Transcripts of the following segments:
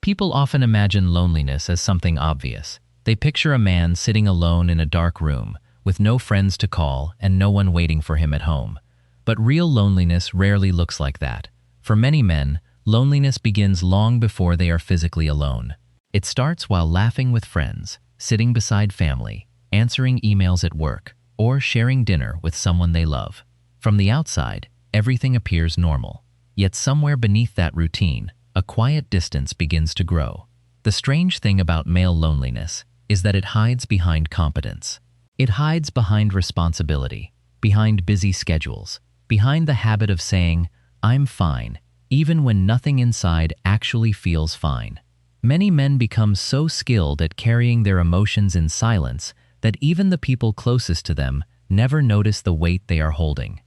People often imagine loneliness as something obvious. They picture a man sitting alone in a dark room, with no friends to call and no one waiting for him at home. But real loneliness rarely looks like that. For many men, loneliness begins long before they are physically alone. It starts while laughing with friends, sitting beside family, answering emails at work, or sharing dinner with someone they love. From the outside, everything appears normal. Yet somewhere beneath that routine, a quiet distance begins to grow. The strange thing about male loneliness is that it hides behind competence. It hides behind responsibility, behind busy schedules, behind the habit of saying, "I'm fine," even when nothing inside actually feels fine. Many men become so skilled at carrying their emotions in silence that even the people closest to them never notice the weight they are holding.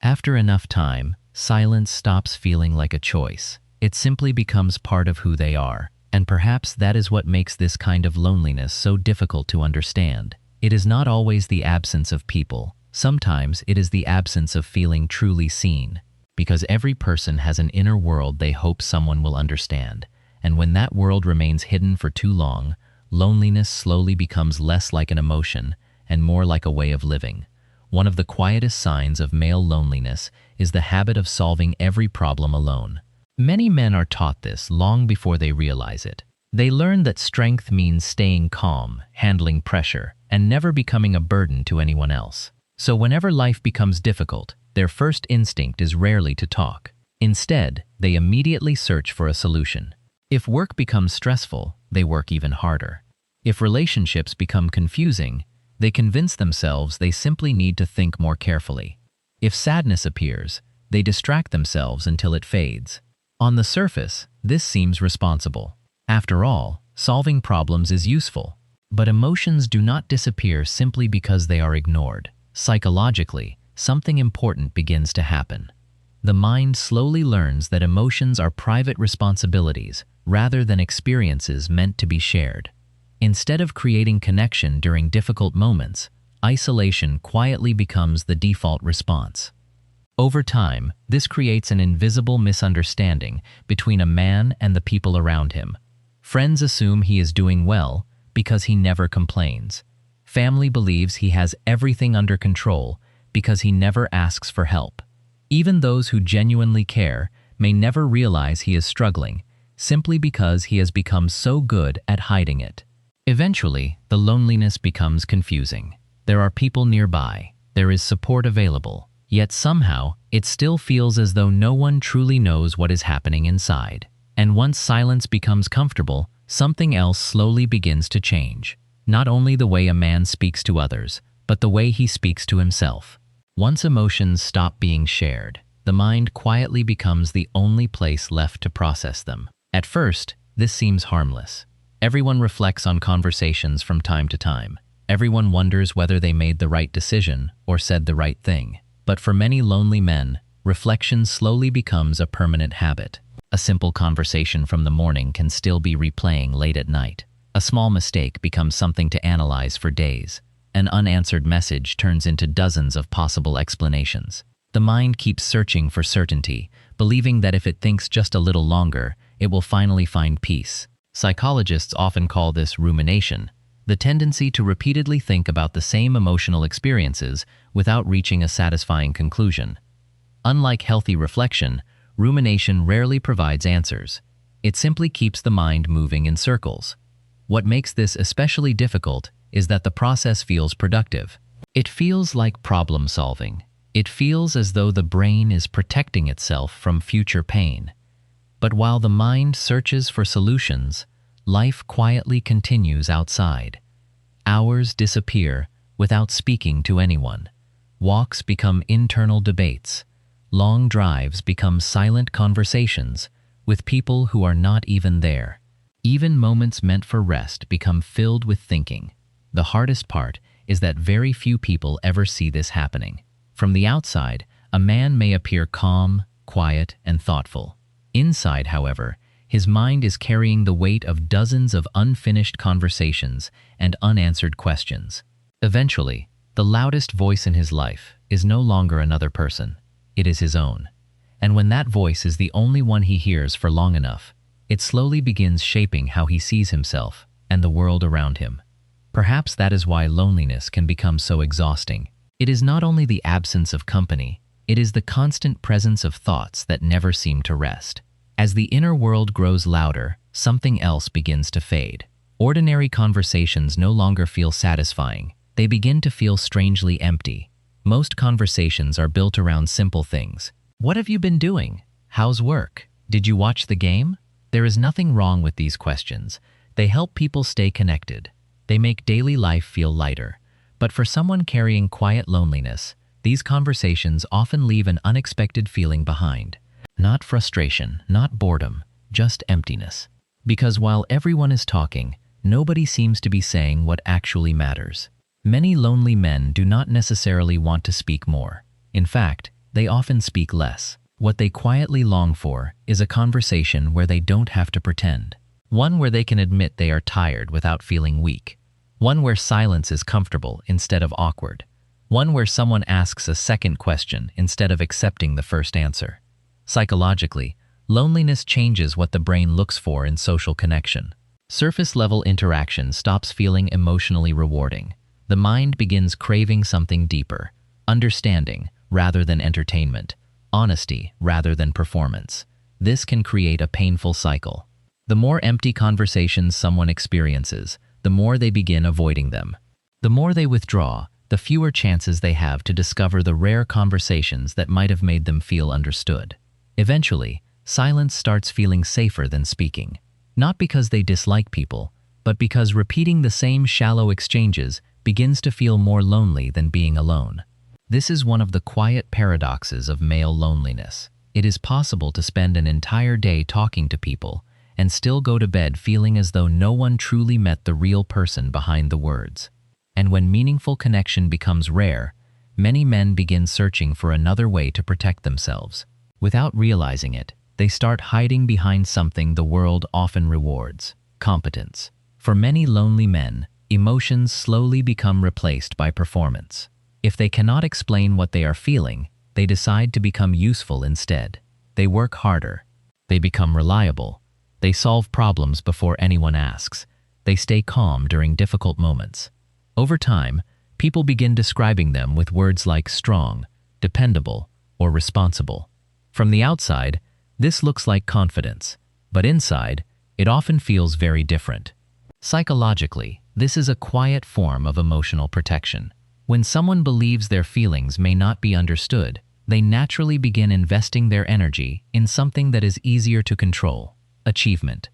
After enough time, silence stops feeling like a choice. It simply becomes part of who they are. And perhaps that is what makes this kind of loneliness so difficult to understand. It is not always the absence of people. Sometimes it is the absence of feeling truly seen. Because every person has an inner world they hope someone will understand. And when that world remains hidden for too long, loneliness slowly becomes less like an emotion and more like a way of living. One of the quietest signs of male loneliness is the habit of solving every problem alone. Many men are taught this long before they realize it. They learn that strength means staying calm, handling pressure, and never becoming a burden to anyone else. So whenever life becomes difficult, their first instinct is rarely to talk. Instead, they immediately search for a solution. If work becomes stressful, they work even harder. If relationships become confusing, they convince themselves they simply need to think more carefully. If sadness appears, they distract themselves until it fades. On the surface, this seems responsible. After all, solving problems is useful. But emotions do not disappear simply because they are ignored. Psychologically, something important begins to happen. The mind slowly learns that emotions are private responsibilities rather than experiences meant to be shared. Instead of creating connection during difficult moments, isolation quietly becomes the default response. Over time, this creates an invisible misunderstanding between a man and the people around him. Friends assume he is doing well because he never complains. Family believes he has everything under control because he never asks for help. Even those who genuinely care may never realize he is struggling, simply because he has become so good at hiding it. Eventually, the loneliness becomes confusing. There are people nearby, there is support available, yet somehow it still feels as though no one truly knows what is happening inside. And once silence becomes comfortable, something else slowly begins to change. Not only the way a man speaks to others, but the way he speaks to himself. Once emotions stop being shared, the mind quietly becomes the only place left to process them. At first, this seems harmless. Everyone reflects on conversations from time to time. Everyone wonders whether they made the right decision or said the right thing. But for many lonely men, reflection slowly becomes a permanent habit. A simple conversation from the morning can still be replaying late at night. A small mistake becomes something to analyze for days. An unanswered message turns into dozens of possible explanations. The mind keeps searching for certainty, believing that if it thinks just a little longer, it will finally find peace. Psychologists often call this rumination, the tendency to repeatedly think about the same emotional experiences without reaching a satisfying conclusion. Unlike healthy reflection, rumination rarely provides answers. It simply keeps the mind moving in circles. What makes this especially difficult is that the process feels productive. It feels like problem solving. It feels as though the brain is protecting itself from future pain. But while the mind searches for solutions, life quietly continues outside. Hours disappear without speaking to anyone. Walks become internal debates. Long drives become silent conversations with people who are not even there. Even moments meant for rest become filled with thinking. The hardest part is that very few people ever see this happening. From the outside, a man may appear calm, quiet, and thoughtful. Inside, however, his mind is carrying the weight of dozens of unfinished conversations and unanswered questions. Eventually, the loudest voice in his life is no longer another person. It is his own. And when that voice is the only one he hears for long enough, it slowly begins shaping how he sees himself and the world around him. Perhaps that is why loneliness can become so exhausting. It is not only the absence of company, it is the constant presence of thoughts that never seem to rest. As the inner world grows louder, something else begins to fade. Ordinary conversations no longer feel satisfying. They begin to feel strangely empty. Most conversations are built around simple things. What have you been doing? How's work? Did you watch the game? There is nothing wrong with these questions. They help people stay connected. They make daily life feel lighter. But for someone carrying quiet loneliness, these conversations often leave an unexpected feeling behind. Not frustration, not boredom, just emptiness. Because while everyone is talking, nobody seems to be saying what actually matters. Many lonely men do not necessarily want to speak more. In fact, they often speak less. What they quietly long for is a conversation where they don't have to pretend. One where they can admit they are tired without feeling weak. One where silence is comfortable instead of awkward. One where someone asks a second question instead of accepting the first answer. Psychologically, loneliness changes what the brain looks for in social connection. Surface-level interaction stops feeling emotionally rewarding. The mind begins craving something deeper, understanding rather than entertainment, honesty rather than performance. This can create a painful cycle. The more empty conversations someone experiences, the more they begin avoiding them. The more they withdraw, the fewer chances they have to discover the rare conversations that might have made them feel understood. Eventually, silence starts feeling safer than speaking. Not because they dislike people, but because repeating the same shallow exchanges begins to feel more lonely than being alone. This is one of the quiet paradoxes of male loneliness. It is possible to spend an entire day talking to people and still go to bed feeling as though no one truly met the real person behind the words. And when meaningful connection becomes rare, many men begin searching for another way to protect themselves. Without realizing it, they start hiding behind something the world often rewards: competence. For many lonely men, emotions slowly become replaced by performance. If they cannot explain what they are feeling, they decide to become useful instead. They work harder. They become reliable. They solve problems before anyone asks. They stay calm during difficult moments. Over time, people begin describing them with words like strong, dependable, or responsible. From the outside, this looks like confidence, but inside, it often feels very different. Psychologically, this is a quiet form of emotional protection. When someone believes their feelings may not be understood, they naturally begin investing their energy in something that is easier to control: achievement.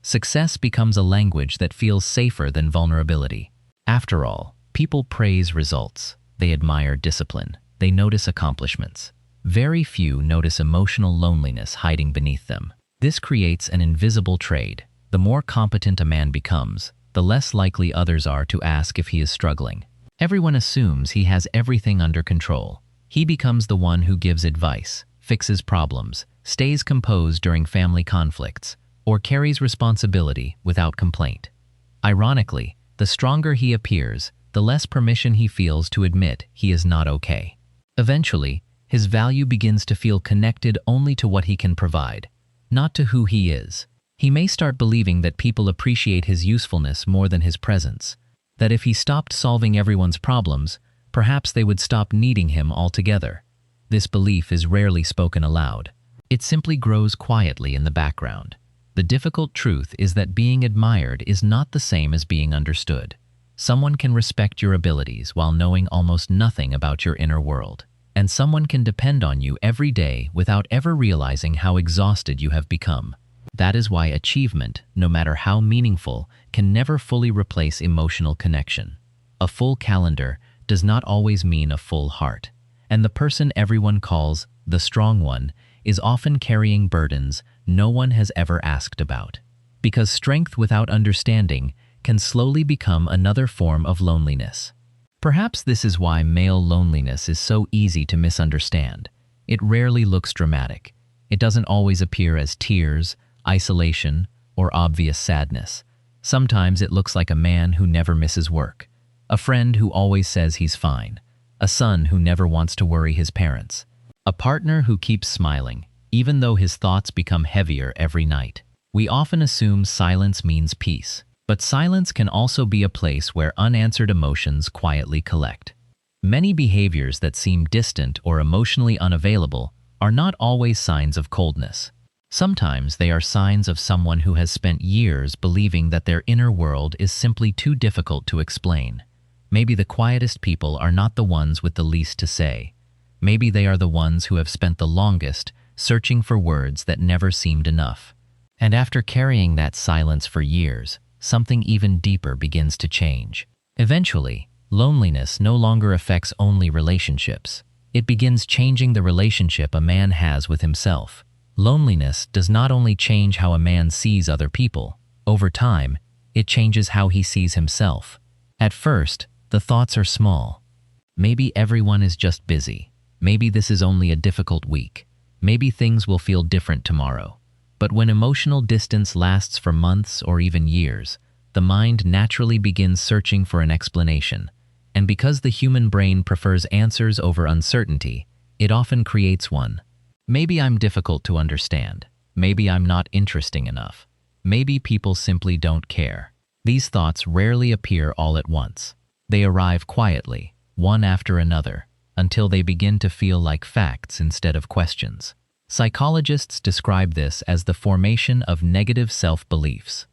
Success becomes a language that feels safer than vulnerability. After all, people praise results. They admire discipline. They notice accomplishments. Very few notice emotional loneliness hiding beneath them. This creates an invisible trade. The more competent a man becomes, the less likely others are to ask if he is struggling. Everyone assumes he has everything under control. He becomes the one who gives advice, fixes problems, stays composed during family conflicts, or carries responsibility without complaint. Ironically, the stronger he appears, the less permission he feels to admit he is not okay. Eventually, his value begins to feel connected only to what he can provide, not to who he is. He may start believing that people appreciate his usefulness more than his presence, that if he stopped solving everyone's problems, perhaps they would stop needing him altogether. This belief is rarely spoken aloud. It simply grows quietly in the background. The difficult truth is that being admired is not the same as being understood. Someone can respect your abilities while knowing almost nothing about your inner world. And someone can depend on you every day without ever realizing how exhausted you have become. That is why achievement, no matter how meaningful, can never fully replace emotional connection. A full calendar does not always mean a full heart. And the person everyone calls the strong one is often carrying burdens no one has ever asked about. Because strength without understanding can slowly become another form of loneliness. Perhaps this is why male loneliness is so easy to misunderstand. It rarely looks dramatic. It doesn't always appear as tears, isolation, or obvious sadness. Sometimes it looks like a man who never misses work, a friend who always says he's fine, a son who never wants to worry his parents, a partner who keeps smiling, even though his thoughts become heavier every night. We often assume silence means peace, but silence can also be a place where unanswered emotions quietly collect. Many behaviors that seem distant or emotionally unavailable are not always signs of coldness. Sometimes they are signs of someone who has spent years believing that their inner world is simply too difficult to explain. Maybe the quietest people are not the ones with the least to say. Maybe they are the ones who have spent the longest searching for words that never seemed enough. And after carrying that silence for years, something even deeper begins to change. Eventually, loneliness no longer affects only relationships. It begins changing the relationship a man has with himself. Loneliness does not only change how a man sees other people. Over time, it changes how he sees himself. At first, the thoughts are small. Maybe everyone is just busy. Maybe this is only a difficult week. Maybe things will feel different tomorrow. But when emotional distance lasts for months or even years, the mind naturally begins searching for an explanation. And because the human brain prefers answers over uncertainty, it often creates one. Maybe I'm difficult to understand. Maybe I'm not interesting enough. Maybe people simply don't care. These thoughts rarely appear all at once. They arrive quietly, one after another, until they begin to feel like facts instead of questions. Psychologists describe this as the formation of negative self-beliefs.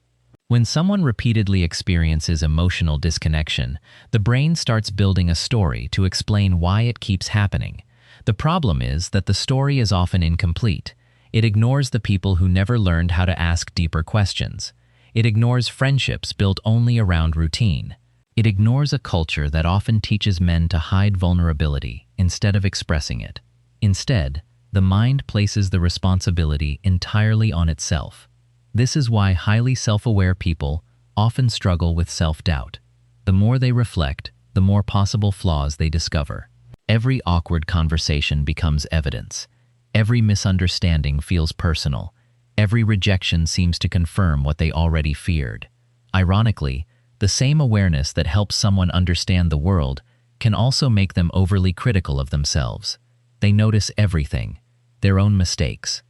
When someone repeatedly experiences emotional disconnection, the brain starts building a story to explain why it keeps happening. The problem is that the story is often incomplete. It ignores the people who never learned how to ask deeper questions. It ignores friendships built only around routine. It ignores a culture that often teaches men to hide vulnerability instead of expressing it. Instead, the mind places the responsibility entirely on itself. This is why highly self-aware people often struggle with self-doubt. The more they reflect, the more possible flaws they discover. Every awkward conversation becomes evidence. Every misunderstanding feels personal. Every rejection seems to confirm what they already feared. Ironically, the same awareness that helps someone understand the world can also make them overly critical of themselves. They notice everything: their own mistakes,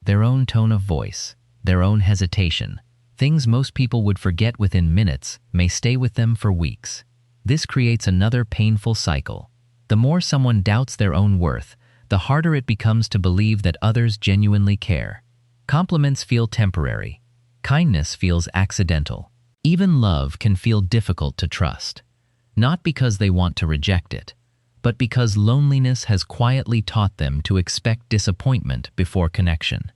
their own tone of voice, their own hesitation. Things most people would forget within minutes may stay with them for weeks. This creates another painful cycle. The more someone doubts their own worth, the harder it becomes to believe that others genuinely care. Compliments feel temporary. Kindness feels accidental. Even love can feel difficult to trust. Not because they want to reject it, but because loneliness has quietly taught them to expect disappointment before connection.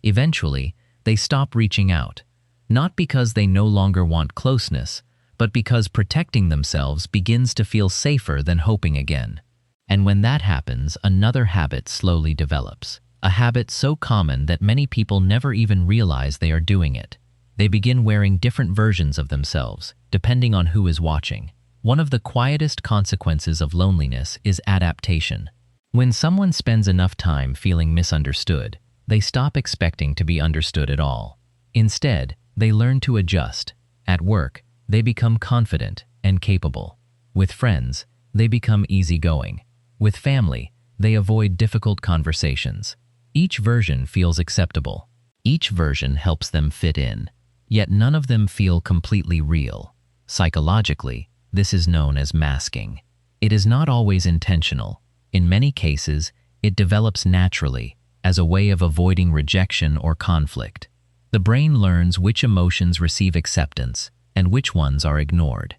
Eventually, they stop reaching out, not because they no longer want closeness, but because protecting themselves begins to feel safer than hoping again. And when that happens, another habit slowly develops. A habit so common that many people never even realize they are doing it. They begin wearing different versions of themselves, depending on who is watching. One of the quietest consequences of loneliness is adaptation. When someone spends enough time feeling misunderstood, they stop expecting to be understood at all. Instead, they learn to adjust. At work, they become confident and capable. With friends, they become easygoing. With family, they avoid difficult conversations. Each version feels acceptable. Each version helps them fit in. Yet none of them feel completely real. Psychologically, this is known as masking. It is not always intentional. In many cases, it develops naturally, as a way of avoiding rejection or conflict. The brain learns which emotions receive acceptance and which ones are ignored.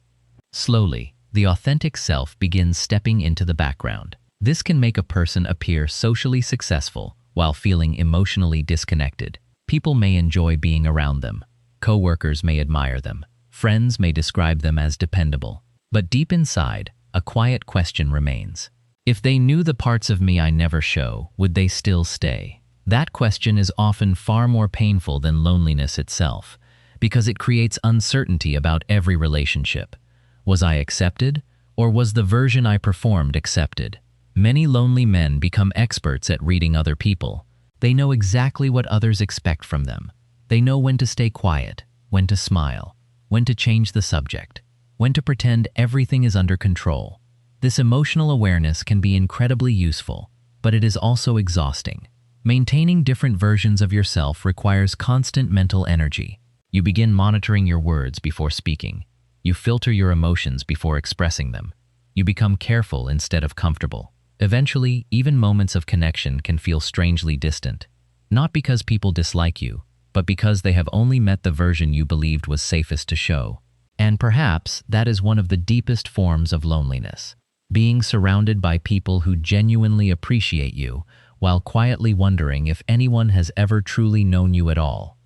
Slowly, the authentic self begins stepping into the background. This can make a person appear socially successful while feeling emotionally disconnected. People may enjoy being around them. Coworkers may admire them. Friends may describe them as dependable. But deep inside, a quiet question remains. If they knew the parts of me I never show, would they still stay? That question is often far more painful than loneliness itself, because it creates uncertainty about every relationship. Was I accepted, or was the version I performed accepted? Many lonely men become experts at reading other people. They know exactly what others expect from them. They know when to stay quiet, when to smile, when to change the subject, when to pretend everything is under control. This emotional awareness can be incredibly useful, but it is also exhausting. Maintaining different versions of yourself requires constant mental energy. You begin monitoring your words before speaking. You filter your emotions before expressing them. You become careful instead of comfortable. Eventually, even moments of connection can feel strangely distant. Not because people dislike you, but because they have only met the version you believed was safest to show. And perhaps that is one of the deepest forms of loneliness. Being surrounded by people who genuinely appreciate you, while quietly wondering if anyone has ever truly known you at all.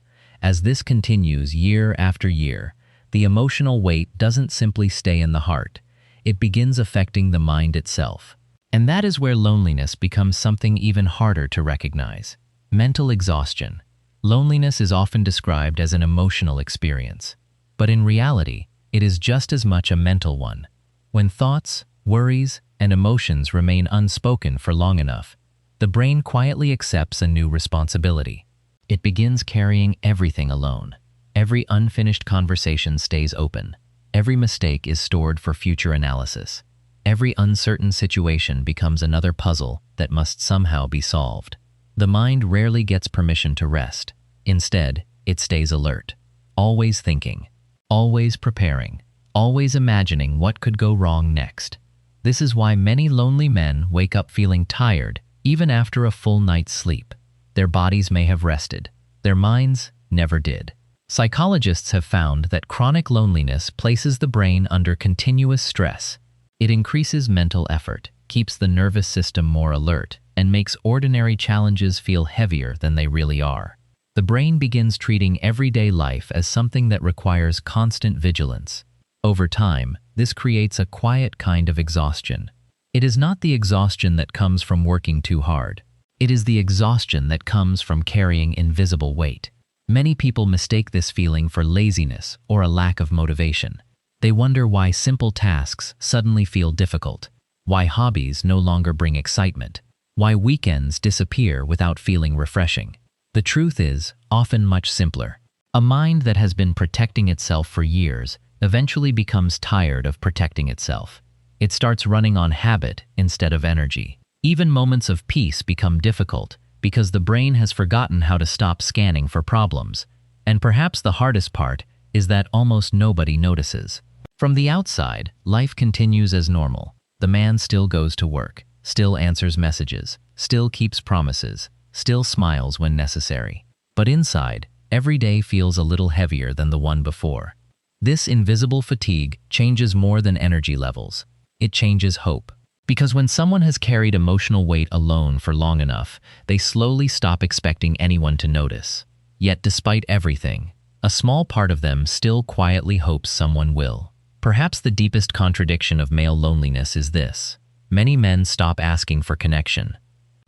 As this continues year after year, the emotional weight doesn't simply stay in the heart. It begins affecting the mind itself. And that is where loneliness becomes something even harder to recognize. Mental exhaustion. Loneliness is often described as an emotional experience. But in reality, it is just as much a mental one. When thoughts, worries, and emotions remain unspoken for long enough, the brain quietly accepts a new responsibility. It begins carrying everything alone. Every unfinished conversation stays open. Every mistake is stored for future analysis. Every uncertain situation becomes another puzzle that must somehow be solved. The mind rarely gets permission to rest. Instead, it stays alert, always thinking, always preparing, always imagining what could go wrong next. This is why many lonely men wake up feeling tired, even after a full night's sleep. Their bodies may have rested. Their minds never did. Psychologists have found that chronic loneliness places the brain under continuous stress. It increases mental effort, keeps the nervous system more alert, and makes ordinary challenges feel heavier than they really are. The brain begins treating everyday life as something that requires constant vigilance. Over time, this creates a quiet kind of exhaustion. It is not the exhaustion that comes from working too hard. It is the exhaustion that comes from carrying invisible weight. Many people mistake this feeling for laziness or a lack of motivation. They wonder why simple tasks suddenly feel difficult, why hobbies no longer bring excitement, why weekends disappear without feeling refreshing. The truth is often much simpler. A mind that has been protecting itself for years eventually becomes tired of protecting itself. It starts running on habit instead of energy. Even moments of peace become difficult because the brain has forgotten how to stop scanning for problems. And perhaps the hardest part is that almost nobody notices. From the outside, life continues as normal. The man still goes to work, still answers messages, still keeps promises, still smiles when necessary. But inside, every day feels a little heavier than the one before. This invisible fatigue changes more than energy levels. It changes hope. Because when someone has carried emotional weight alone for long enough, they slowly stop expecting anyone to notice. Yet despite everything, a small part of them still quietly hopes someone will. Perhaps the deepest contradiction of male loneliness is this. Many men stop asking for connection,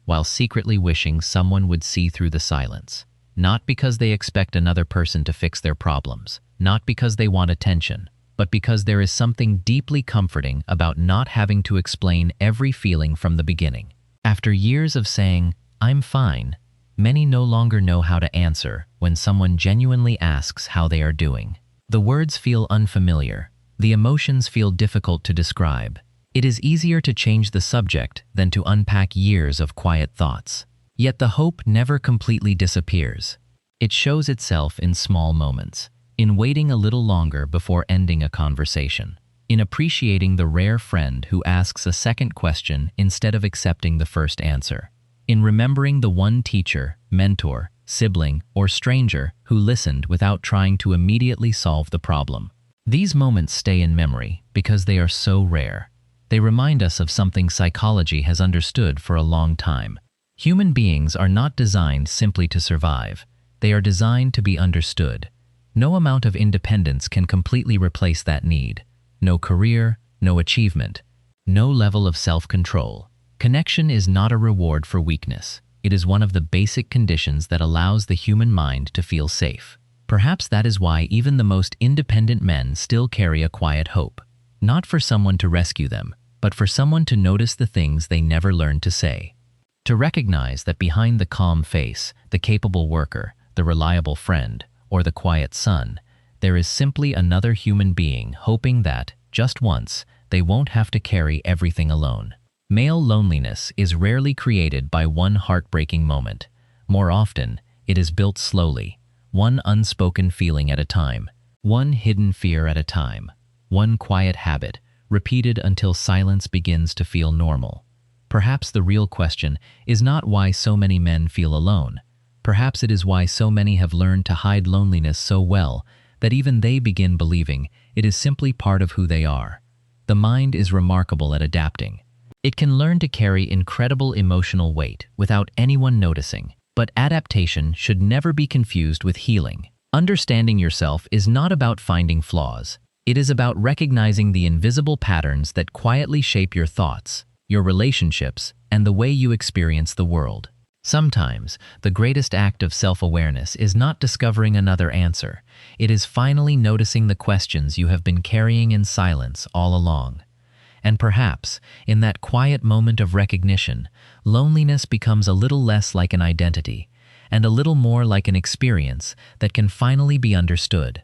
while secretly wishing someone would see through the silence. Not because they expect another person to fix their problems, not because they want attention, but because there is something deeply comforting about not having to explain every feeling from the beginning. After years of saying, "I'm fine," many no longer know how to answer when someone genuinely asks how they are doing. The words feel unfamiliar. The emotions feel difficult to describe. It is easier to change the subject than to unpack years of quiet thoughts. Yet the hope never completely disappears. It shows itself in small moments, in waiting a little longer before ending a conversation, in appreciating the rare friend who asks a second question instead of accepting the first answer, in remembering the one teacher, mentor, sibling, or stranger who listened without trying to immediately solve the problem. These moments stay in memory because they are so rare. They remind us of something psychology has understood for a long time. Human beings are not designed simply to survive. They are designed to be understood. No amount of independence can completely replace that need. No career, no achievement, no level of self-control. Connection is not a reward for weakness. It is one of the basic conditions that allows the human mind to feel safe. Perhaps that is why even the most independent men still carry a quiet hope. Not for someone to rescue them, but for someone to notice the things they never learned to say. To recognize that behind the calm face, the capable worker, the reliable friend, or the quiet son, there is simply another human being hoping that, just once, they won't have to carry everything alone. Male loneliness is rarely created by one heartbreaking moment, More often, it is built slowly, one unspoken feeling at a time, one hidden fear at a time, one quiet habit, repeated until silence begins to feel normal. Perhaps the real question is not why so many men feel alone. Perhaps it is why so many have learned to hide loneliness so well that even they begin believing it is simply part of who they are. The mind is remarkable at adapting. It can learn to carry incredible emotional weight without anyone noticing, but adaptation should never be confused with healing. Understanding yourself is not about finding flaws. It is about recognizing the invisible patterns that quietly shape your thoughts, your relationships, and the way you experience the world. Sometimes, the greatest act of self-awareness is not discovering another answer. It is finally noticing the questions you have been carrying in silence all along. And perhaps, in that quiet moment of recognition, loneliness becomes a little less like an identity and a little more like an experience that can finally be understood.